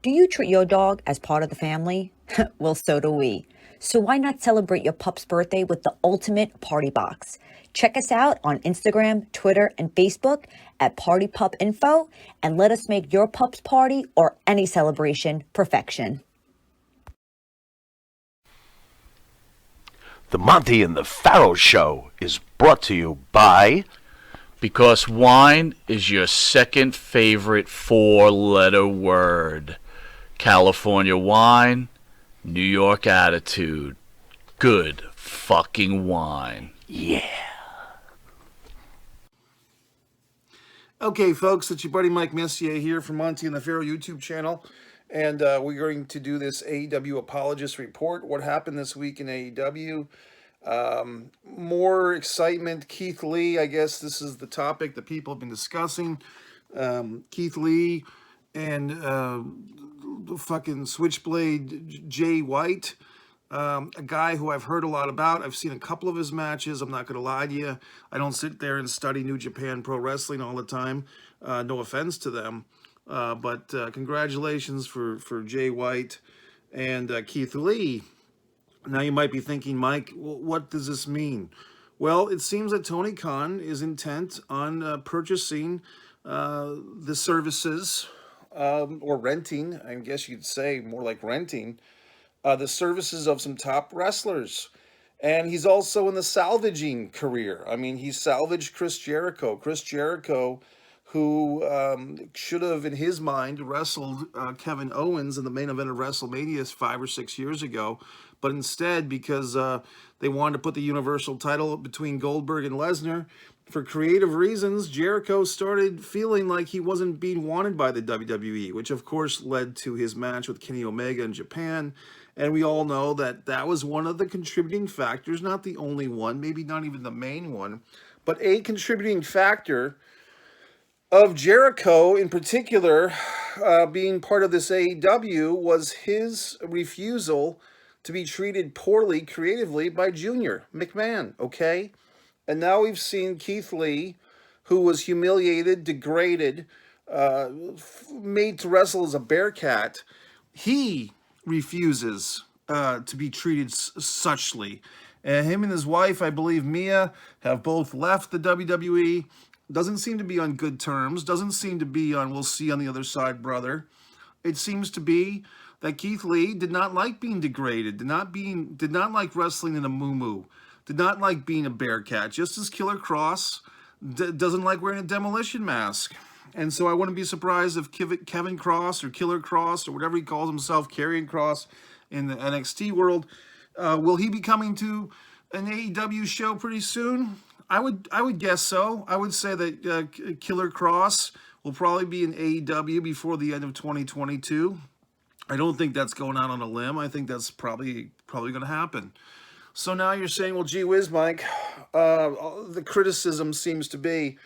Do you treat your dog as part of the family? Well, so do we. So why not celebrate your pup's birthday with the ultimate party box? Check us out on Instagram, Twitter, and Facebook at Party Pup Info, and let us make your pup's party or any celebration perfection. The Monte and the Pharaoh Show is brought to you by... Because wine is your second favorite four-letter word. California wine, New York attitude. Good fucking wine. Yeah. Okay, folks, it's your buddy Mike Messier here from Monte and the Pharaoh YouTube channel. And we're going to do this AEW apologist report. What happened this week in AEW? More excitement. Keith Lee, I guess this is the topic that people have been discussing. Keith Lee and fucking Switchblade Jay White, a guy who I've heard a lot about. I've seen a couple of his matches. I'm not going to lie to you. I don't sit there and study New Japan Pro Wrestling all the time. No offense to them. But congratulations for Jay White and Keith Lee. Now you might be thinking, Mike, what does this mean? Well, it seems that Tony Khan is intent on purchasing the services or renting, I guess you'd say more like renting, the services of some top wrestlers. And he's also in the salvaging career. I mean, he salvaged Chris Jericho. Chris Jericho, who should have, in his mind, wrestled Kevin Owens in the main event of WrestleMania 5 or 6 years ago. But instead, because they wanted to put the Universal title between Goldberg and Lesnar, for creative reasons, Jericho started feeling like he wasn't being wanted by the WWE, which of course led to his match with Kenny Omega in Japan. And we all know that that was one of the contributing factors, not the only one, maybe not even the main one, but a contributing factor of Jericho in particular being part of this AEW was his refusal to be treated poorly creatively by Junior McMahon, okay? And now we've seen Keith Lee, who was humiliated, degraded, made to wrestle as a bearcat. He refuses to be treated suchly. Him and his wife, I believe Mia, have both left the WWE. Doesn't seem to be on good terms. Doesn't seem to be on, we'll see on the other side, brother. It seems to be that Keith Lee did not like being degraded, did not like wrestling in a muumuu, did not like being a bearcat, just as Killer Cross doesn't like wearing a demolition mask. And so I wouldn't be surprised if Kevin Cross or Killer Cross or whatever he calls himself, Karrion Kross in the NXT world, will he be coming to an AEW show pretty soon? I would guess so. I would say that Killer Cross will probably be in AEW before the end of 2022. I don't think that's going out on a limb. I think that's probably going to happen. So now you're saying, well, gee whiz, Mike, the criticism seems to be,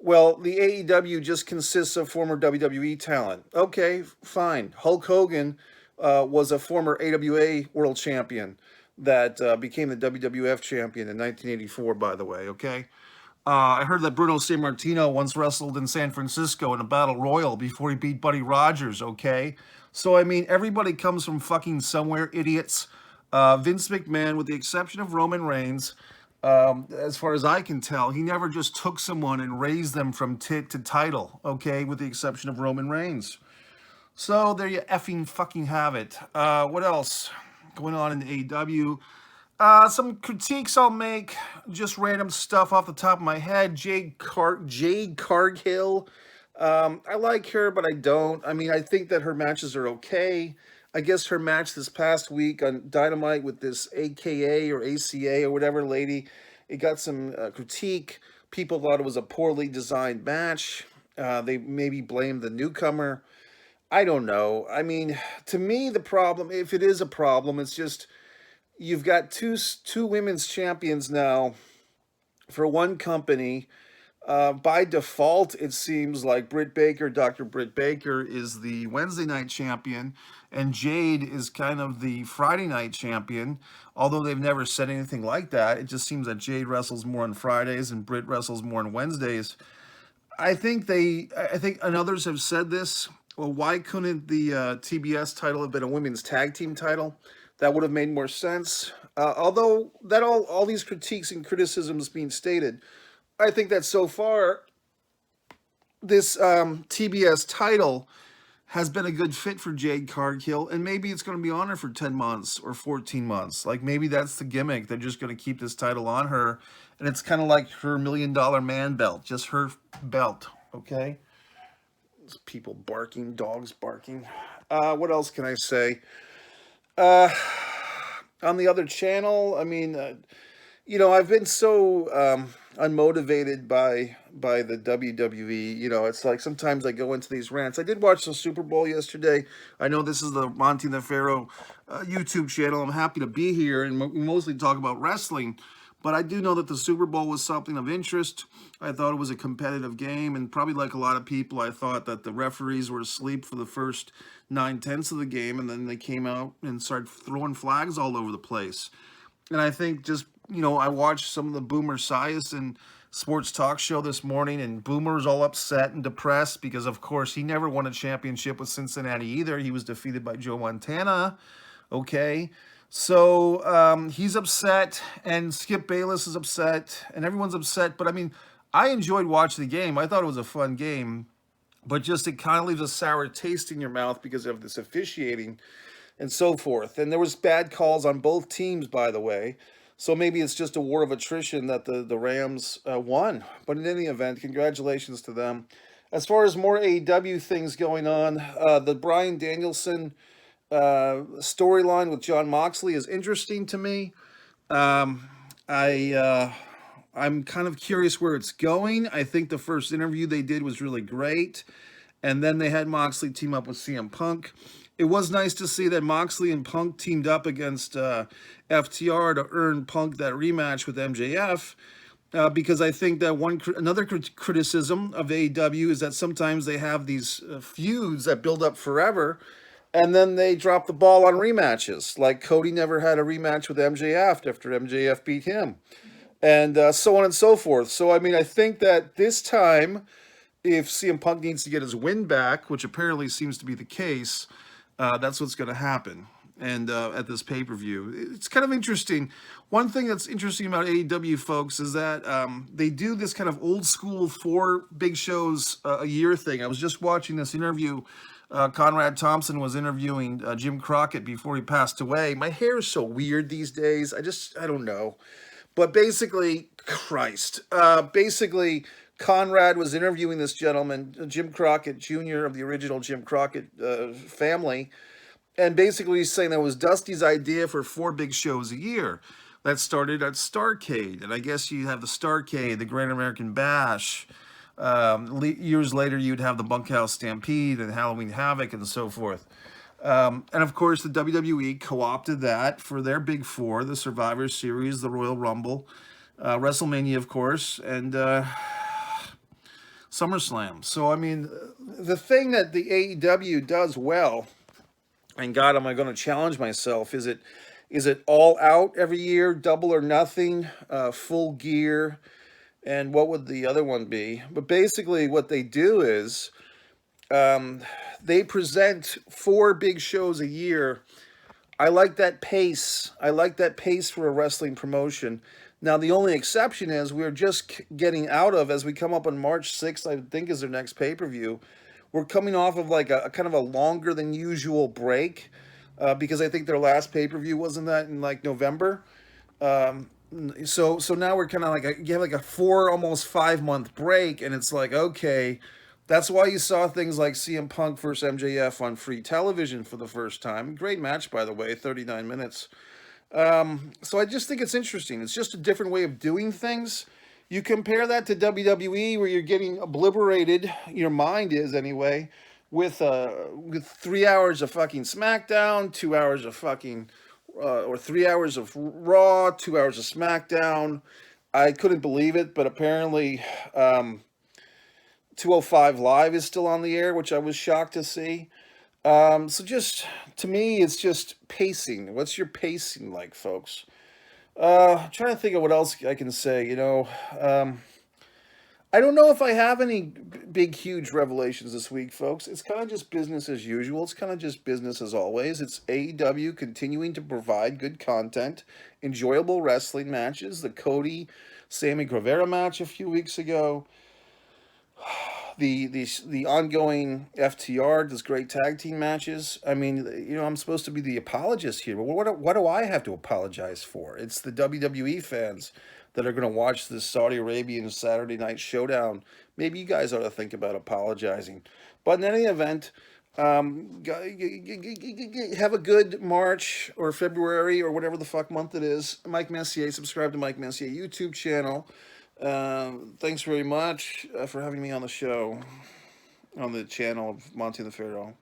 well, the AEW just consists of former WWE talent. Okay, fine. Hulk Hogan was a former AWA world champion that became the WWF champion in 1984, by the way, okay? I heard that Bruno Sammartino once wrestled in San Francisco in a battle royal before he beat Buddy Rogers, okay? So, I mean, everybody comes from fucking somewhere, idiots. Vince McMahon, with the exception of Roman Reigns, as far as I can tell, he never just took someone and raised them from tit to title, okay, with the exception of Roman Reigns. So there you effing fucking have it. What else going on in AEW? Some critiques I'll make, just random stuff off the top of my head. Jade Cargill. I like her, but I don't. I mean, I think that her matches are okay. I guess her match this past week on Dynamite with this AKA or ACA or whatever lady, it got some critique. People thought it was a poorly designed match. They maybe blamed the newcomer. I don't know. I mean, to me, the problem, if it is a problem, it's just you've got two women's champions now for one company. By default, it seems like Dr. Britt Baker is the Wednesday night champion, and Jade is kind of the Friday night champion, although they've never said anything like that. It just seems that Jade wrestles more on Fridays and Britt wrestles more on Wednesdays. I think and others have said this, well, why couldn't the TBS title have been a women's tag team title? That would have made more sense. Although that all these critiques and criticisms being stated, I think that so far this TBS title has been a good fit for Jade Cargill, and maybe it's going to be on her for 10 months or 14 months. Like, maybe that's the gimmick. They're just going to keep this title on her, and it's kind of like her $1 million man belt, just her belt, okay? There's people barking, dogs barking. What else can I say? On the other channel, I mean, I've been so unmotivated by the WWE. It's like sometimes I go into these rants. I did watch the Super Bowl yesterday. I know this is the Monte The Pharaoh YouTube channel. I'm happy to be here and we mostly talk about wrestling. But I do know that the Super Bowl was something of interest. I thought it was a competitive game, and probably like a lot of people, I thought that the referees were asleep for the first 9/10 of the game, and then they came out and started throwing flags all over the place. And I think just, I watched some of the Boomer Esiason sports talk show this morning, and Boomer's all upset and depressed because, of course, he never won a championship with Cincinnati either. He was defeated by Joe Montana, okay? So he's upset, and Skip Bayless is upset, and everyone's upset. But, I mean, I enjoyed watching the game. I thought it was a fun game. But just it kind of leaves a sour taste in your mouth because of this officiating and so forth. And there was bad calls on both teams, by the way. So maybe it's just a war of attrition that the Rams won. But in any event, congratulations to them. As far as more AEW things going on, the Bryan Danielson storyline with Jon Moxley is interesting to me. I'm kind of curious where it's going. I think the first interview they did was really great. And then they had Moxley team up with CM Punk. It was nice to see that Moxley and Punk teamed up against FTR to earn Punk that rematch with MJF. Because I think that another criticism of AEW is that sometimes they have these feuds that build up forever, and then they drop the ball on rematches. Like Cody never had a rematch with MJF after MJF beat him, and so on and so forth. So, I mean, I think that this time, if CM Punk needs to get his win back, which apparently seems to be the case, that's what's going to happen. And at this pay-per-view, it's kind of interesting. One thing that's interesting about AEW, folks, is that they do this kind of old school 4 big shows a year thing. I was just watching this interview. Conrad Thompson was interviewing Jim Crockett before he passed away. My hair is so weird these days. I don't know. But basically, Conrad was interviewing this gentleman, Jim Crockett Jr. of the original Jim Crockett family. And basically he's saying that was Dusty's idea for 4 big shows a year. That started at Starrcade. And I guess you have the Starrcade, the Great American Bash. Years later, you'd have the Bunkhouse Stampede and Halloween Havoc and so forth. And of course, the WWE co-opted that for their big 4, the Survivor Series, the Royal Rumble, WrestleMania, of course, and SummerSlam. So, I mean, the thing that the AEW does well, and God, am I going to challenge myself? Is it all out every year, double or nothing, full gear, and what would the other one be? But basically what they do is they present 4 big shows a year. I like that pace. I like that pace for a wrestling promotion. Now, the only exception is we're just getting out of, as we come up on March 6th, I think is their next pay-per-view, we're coming off of like a kind of a longer than usual break because I think their last pay-per-view wasn't that in like November. So now we're kind of like you have like a 4, almost 5 month break, and it's like, okay, that's why you saw things like CM Punk versus MJF on free television for the first time. Great match, by the way, 39 minutes. So I just think it's interesting. It's just a different way of doing things. You compare that to WWE, where you're getting obliterated, your mind is anyway, with 3 hours of fucking SmackDown, 2 hours of fucking, or 3 hours of Raw, 2 hours of SmackDown. I couldn't believe it, but apparently 205 Live is still on the air, which I was shocked to see. So just, to me, it's just pacing. What's your pacing like, folks? I'm trying to think of what else I can say, I don't know if I have any big, huge revelations this week, folks. It's kind of just business as usual. It's kind of just business as always. It's AEW continuing to provide good content, enjoyable wrestling matches. The Cody Sammy Guevara match a few weeks ago. The ongoing FTR, those great tag team matches. I mean, I'm supposed to be the apologist here, but what do I have to apologize for? It's the WWE fans that are going to watch this Saudi Arabian Saturday Night Showdown. Maybe you guys ought to think about apologizing. But in any event, have a good March or February or whatever the fuck month it is. Mike Messier, subscribe to Mike Messier YouTube channel. Thanks very much for having me on the show, on the channel of Monte The Pharaoh.